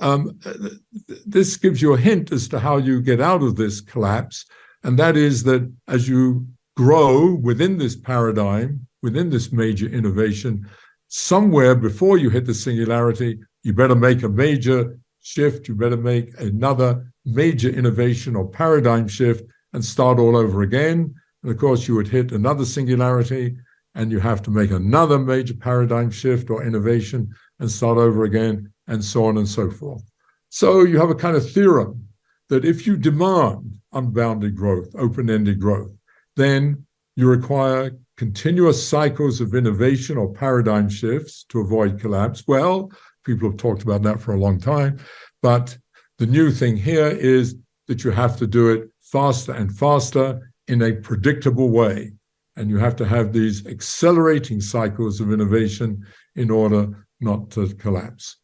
this gives you a hint as to how you get out of this collapse, and that is that as you grow within this paradigm, within this major innovation, somewhere before you hit the singularity, you better make a major shift, you better make another major innovation or paradigm shift and start all over again. And of course, you would hit another singularity and you have to make another major paradigm shift or innovation and start over again, and so on and so forth. So you have a kind of theorem that if you demand unbounded growth, open-ended growth, then you require continuous cycles of innovation or paradigm shifts to avoid collapse. Well, people have talked about that for a long time, but the new thing here is that you have to do it faster and faster in a predictable way. And you have to have these accelerating cycles of innovation in order not to collapse.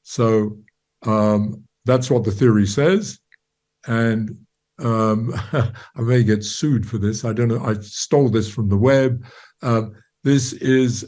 So that's what the theory says. And I may get sued for this. I don't know. I stole this from the web. This is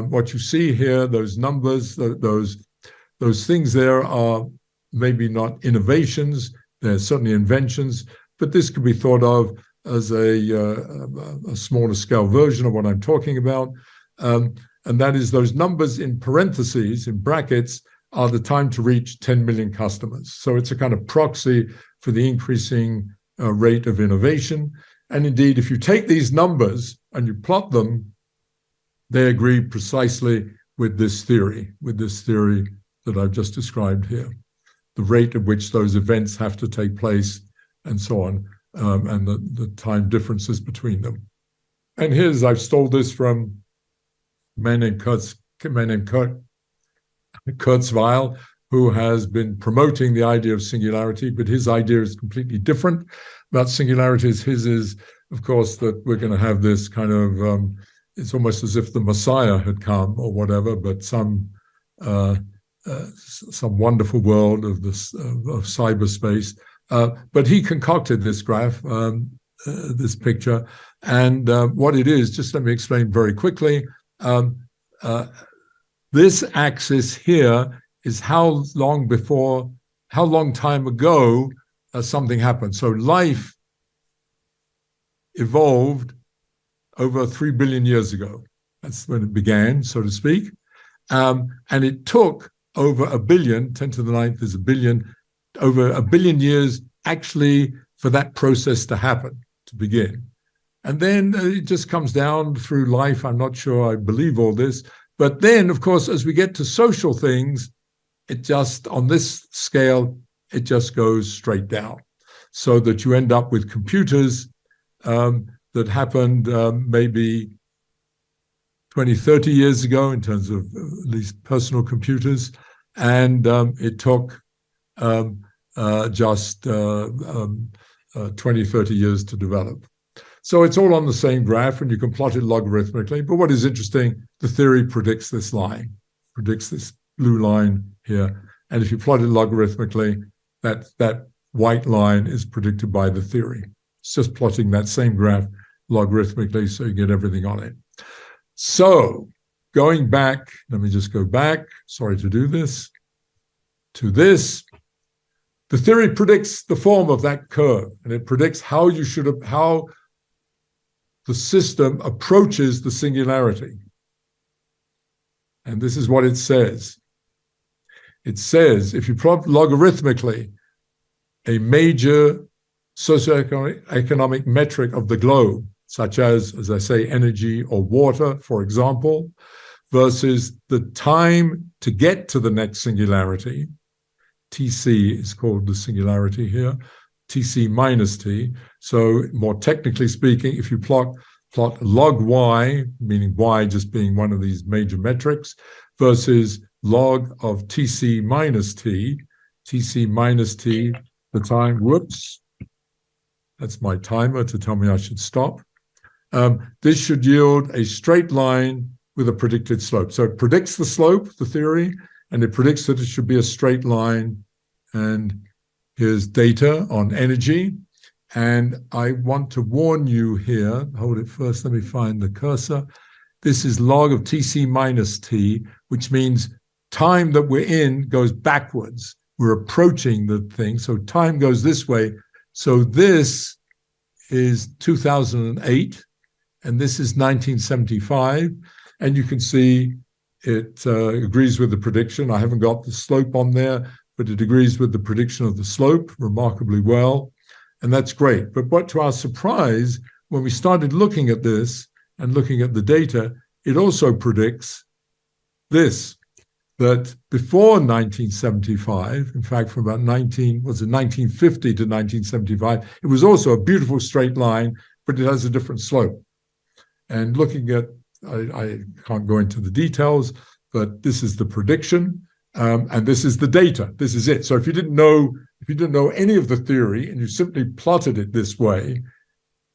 what you see here, those numbers, those things there are maybe not innovations. They're certainly inventions, but this could be thought of as a smaller scale version of what I'm talking about. And that is those numbers in parentheses, in brackets, are the time to reach 10 million customers. So it's a kind of proxy for the increasing rate of innovation. And indeed, if you take these numbers and you plot them, they agree precisely with this theory that I've just described here, the rate at which those events have to take place and so on, and the time differences between them. And I've stole this from a man named Kurzweil, who has been promoting the idea of singularity, but his idea is completely different about singularities. His is, of course, that we're going to have this kind of, it's almost as if the Messiah had come or whatever, but some wonderful world of cyberspace. But he concocted this graph, this picture, and what it is, just let me explain very quickly. This axis here is how long time ago something happened. So life evolved over 3 billion years ago. That's when it began, so to speak. And it took over a billion, 10 to the 9th is a billion, over a billion years actually for that process to happen, to begin. And then it just comes down through life. I'm not sure I believe all this. But then, of course, as we get to social things, it just, on this scale, it just goes straight down. So that you end up with computers that happened maybe 20, 30 years ago in terms of at least personal computers. And it took just 20, 30 years to develop. So it's all on the same graph, and you can plot it logarithmically. But what is interesting, the theory predicts this line, predicts this blue line here. And if you plot it logarithmically, that white line is predicted by the theory. It's just plotting that same graph logarithmically so you get everything on it. So going back, let me just go back, sorry to do this, to this. The theory predicts the form of that curve, and it predicts how the system approaches the singularity. And this is what it says. It says, if you plot logarithmically a major socioeconomic metric of the globe, such as I say, energy or water, for example, versus the time to get to the next singularity, TC is called the singularity here, TC minus T. So more technically speaking, if you plot log Y, meaning Y just being one of these major metrics, versus log of TC minus T, the time, whoops, that's my timer to tell me I should stop. This should yield a straight line with a predicted slope. So it predicts the slope, the theory, and it predicts that it should be a straight line. And here's data on energy. And I want to warn you here, hold it first, let me find the cursor. This is log of Tc minus T, which means time that we're in goes backwards. We're approaching the thing, so time goes this way. So this is 2008, and this is 1975. And you can see it agrees with the prediction. I haven't got the slope on there, but it agrees with the prediction of the slope remarkably well. And that's great. But what, to our surprise, when we started looking at this and looking at the data, it also predicts this, that before 1975, in fact, from about 1950 to 1975, it was also a beautiful straight line, but it has a different slope. And looking at, I can't go into the details, but this is the prediction, and this is the data. This is it. So if you didn't know any of the theory and you simply plotted it this way,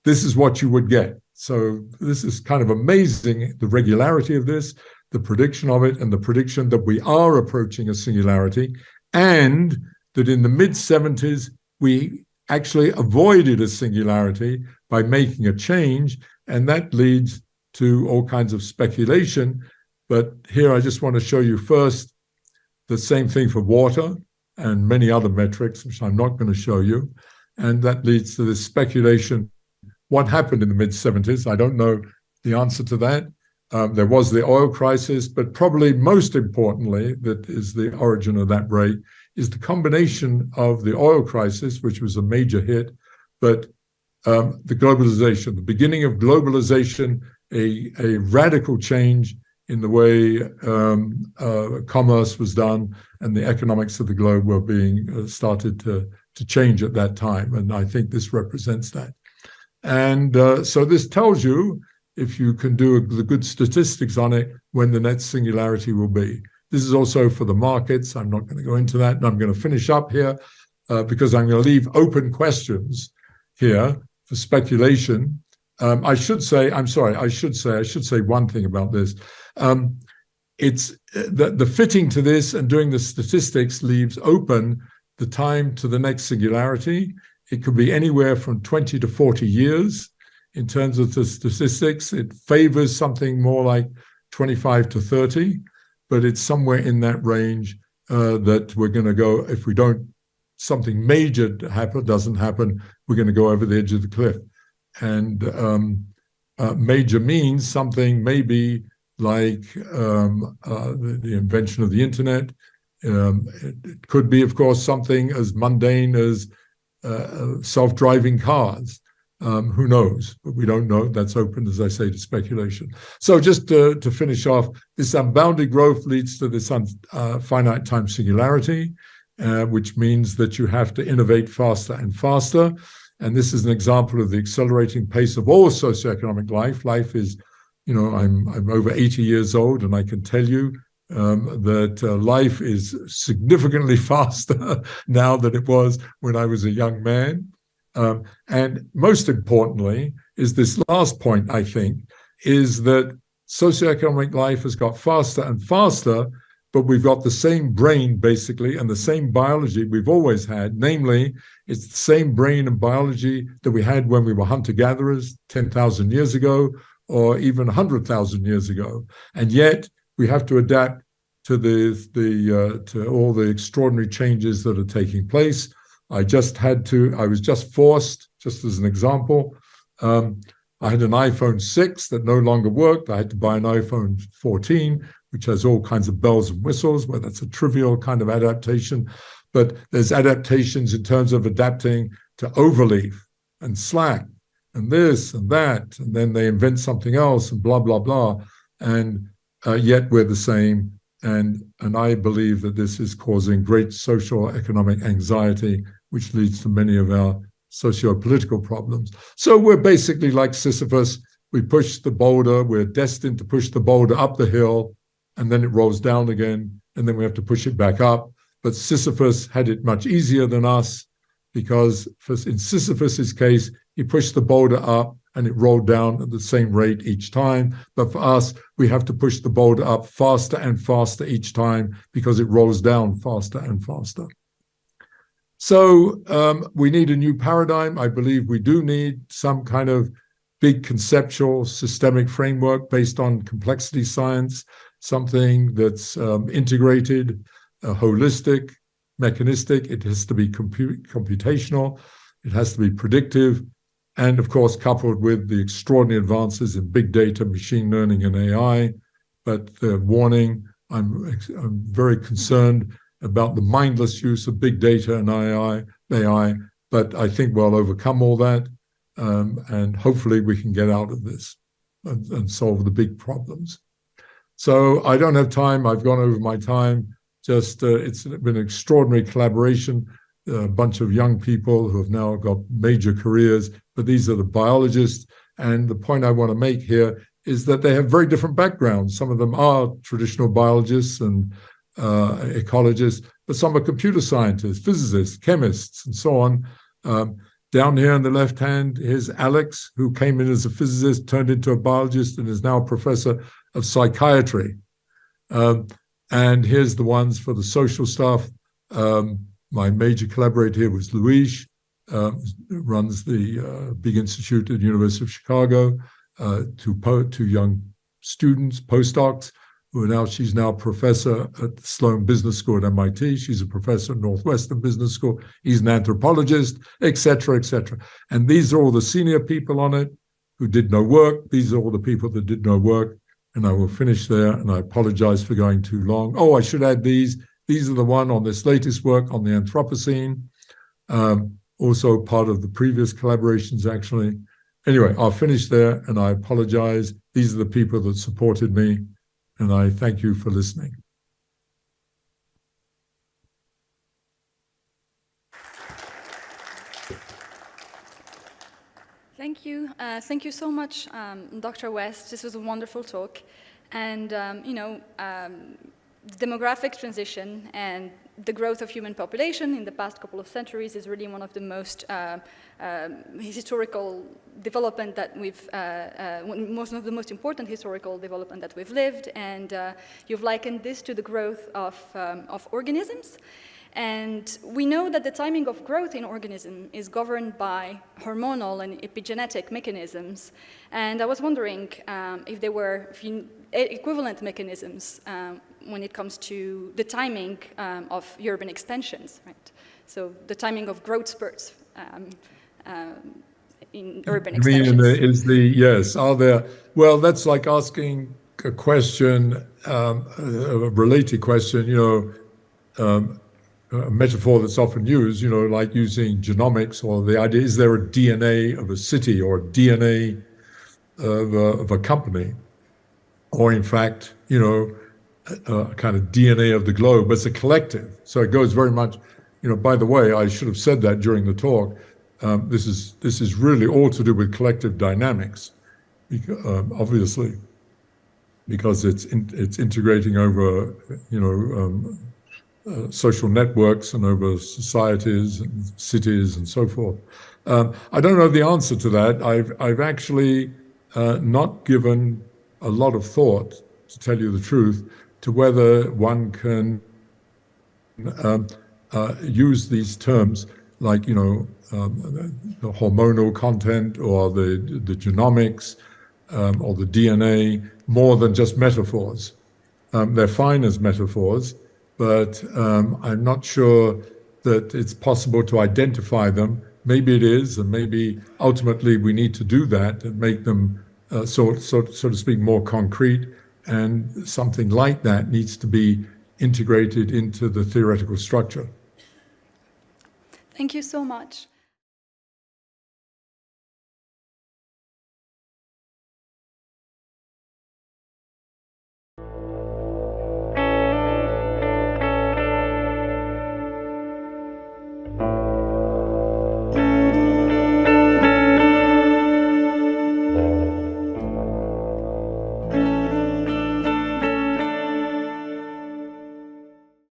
this is what you would get. So this is kind of amazing, the regularity of this, the prediction of it, and the prediction that we are approaching a singularity, and that in the mid-70s, we actually avoided a singularity by making a change, and that leads to all kinds of speculation. But here I just want to show you first the same thing for water and many other metrics, which I'm not going to show you. And that leads to this speculation. What happened in the mid-70s? I don't know the answer to that. There was the oil crisis, but probably most importantly, that is the origin of that rate, is the combination of the oil crisis, which was a major hit, but the globalization, the beginning of globalization, a radical change in the way commerce was done and the economics of the globe were being started to change at that time. And I think this represents that. And so this tells you, if you can do the good statistics on it, when the next singularity will be. This is also for the markets. I'm not going to go into that. And I'm going to finish up here because I'm going to leave open questions here for speculation. I should say one thing about this. It's the fitting to this and doing the statistics leaves open the time to the next singularity. It could be anywhere from 20 to 40 years. In terms of the statistics, it favors something more like 25 to 30, but it's somewhere in that range that we're going to go. If we don't, something major doesn't happen, we're going to go over the edge of the cliff. And major means something maybe like the invention of the internet. It could be, of course, something as mundane as self-driving cars. Who knows? But we don't know. That's open, as I say, to speculation. So just to finish off, this unbounded growth leads to this finite time singularity, which means that you have to innovate faster and faster. And this is an example of the accelerating pace of all socioeconomic life. Life is, I'm over 80 years old, and I can tell you that life is significantly faster now than it was when I was a young man. And most importantly is this last point, I think, is that socioeconomic life has got faster and faster, but we've got the same brain, basically, and the same biology we've always had. Namely, it's the same brain and biology that we had when we were hunter-gatherers 10,000 years ago, or even 100,000 years ago. And yet we have to adapt to to all the extraordinary changes that are taking place. I was just forced, just as an example, I had an iPhone 6 that no longer worked. I had to buy an iPhone 14, which has all kinds of bells and whistles, where that's a trivial kind of adaptation. But there's adaptations in terms of adapting to overleaf and Slack and this and that, and then they invent something else and blah, blah, blah. And yet we're the same. And I believe that this is causing great social economic anxiety, which leads to many of our socio-political problems. So we're basically like Sisyphus. We push the boulder. We're destined to push the boulder up the hill, and then it rolls down again, and then we have to push it back up. But Sisyphus had it much easier than us, because in Sisyphus's case, he pushed the boulder up and it rolled down at the same rate each time. But for us, we have to push the boulder up faster and faster each time because it rolls down faster and faster. So we need a new paradigm. I believe we do need some kind of big conceptual systemic framework based on complexity science, something that's integrated, holistic, mechanistic. It has to be computational. It has to be predictive. And of course, coupled with the extraordinary advances in big data, machine learning, and AI. But the warning, I'm very concerned about the mindless use of big data and AI, but I think we'll overcome all that, and hopefully we can get out of this and solve the big problems. So I don't have time. I've gone over my time. Just it's been an extraordinary collaboration, a bunch of young people who have now got major careers, but these are the biologists. And the point I want to make here is that they have very different backgrounds. Some of them are traditional biologists and ecologists, but some are computer scientists, physicists, chemists, and so on. Down here on the left hand, here's Alex, who came in as a physicist, turned into a biologist, and is now a professor of psychiatry. And here's the ones for the social stuff. My major collaborator here was Luis, runs the big institute at the University of Chicago, two young students, postdocs, she's now a professor at the Sloan Business School at MIT. She's a professor at Northwestern Business School. He's an anthropologist, et cetera, et cetera. And these are all the senior people on it who did no work. These are all the people that did no work. And I will finish there, and I apologize for going too long. Oh, I should add these. These are the one on this latest work on the Anthropocene, also part of the previous collaborations, actually. Anyway, I'll finish there, and I apologize. These are the people that supported me, and I thank you for listening. Thank you. Thank you so much, Dr. West. This was a wonderful talk. And, demographic transition and the growth of human population in the past couple of centuries is really one of the most historical development that we've, most of the most important historical development that we've lived. And you've likened this to the growth of organisms. And we know that the timing of growth in organism is governed by hormonal and epigenetic mechanisms. And I was wondering if there were equivalent mechanisms when it comes to the timing of urban expansions, right? So the timing of growth spurts in urban expansions. Yes, are there? Well, that's like asking a question, a related question, a metaphor that's often used, like using genomics, or the idea, is there a DNA of a city or a DNA of a company? Or in fact, a kind of DNA of the globe, but it's a collective. So it goes very much, by the way, I should have said that during the talk. This is really all to do with collective dynamics, obviously, because it's integrating over, social networks and over societies and cities and so forth. I don't know the answer to that. I've actually not given a lot of thought, to tell you the truth, to whether one can use these terms like, the hormonal content or the genomics or the DNA more than just metaphors. They're fine as metaphors, but I'm not sure that it's possible to identify them. Maybe it is, and maybe ultimately we need to do that and make them so to speak, more concrete, and something like that needs to be integrated into the theoretical structure. Thank you so much.